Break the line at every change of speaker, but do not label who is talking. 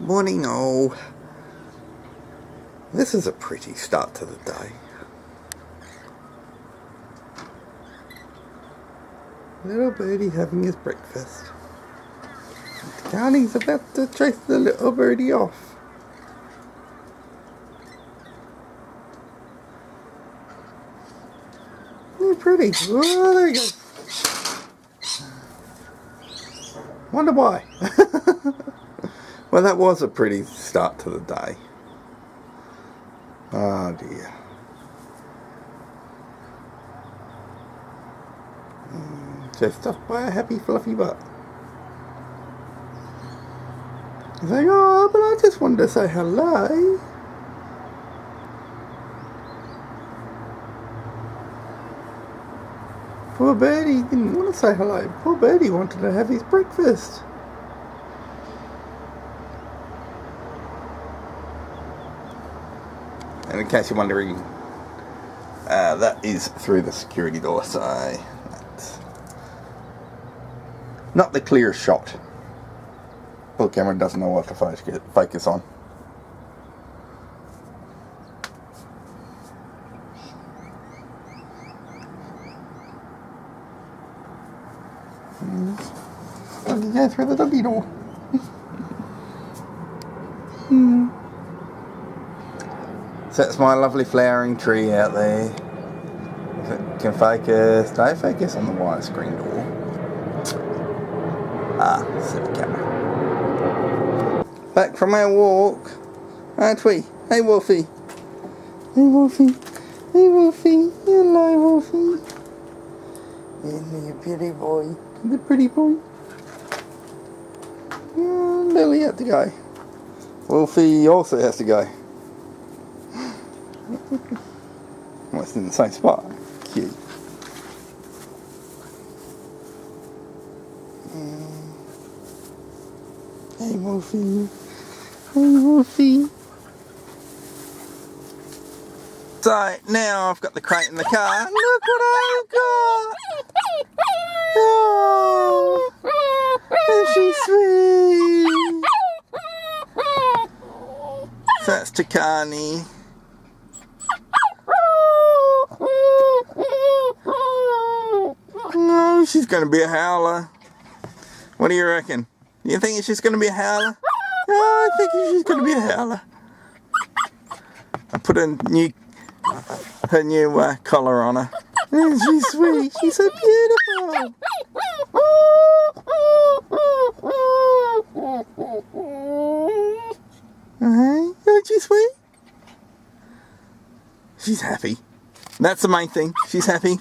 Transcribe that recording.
Morning all. This is a pretty start to the day. Little birdie having his breakfast. Tikaani's about to chase the little birdie off. They're pretty. Oh, there you go. Wonder why. Well, that was a pretty start to the day. Oh dear. Just stuffed by a happy fluffy butt. He's like, oh, but I just wanted to say hello. Poor birdie didn't want to say hello. Poor birdie wanted to have his breakfast. And in case you're wondering, that is through the security door, so that's not the clear shot. The camera doesn't know what to focus on. Doggy go through the doggy door. So that's my lovely flowering tree out there. If it can focus, don't focus on the widescreen door. Silly camera. Back from our walk, aren't we? Hey Wolfie. Hey Wolfie. Hey Wolfie. Hello Wolfie. Isn't he a pretty boy? The pretty boy. Lily had to go. Wolfie also has to go. Well, it's in the same spot. Cute. Hey Wolfie. Hey Wolfie. So now I've got the crate in the car. Look what I've got! Oh, isn't she sweet? So that's Tikaani. No, she's going to be a howler. What do you reckon? You think she's going to be a howler? Oh, I think she's going to be a howler. I put her new collar on her. Isn't she sweet? She's so beautiful. Aren't you sweet? She's happy. That's the main thing. She's happy.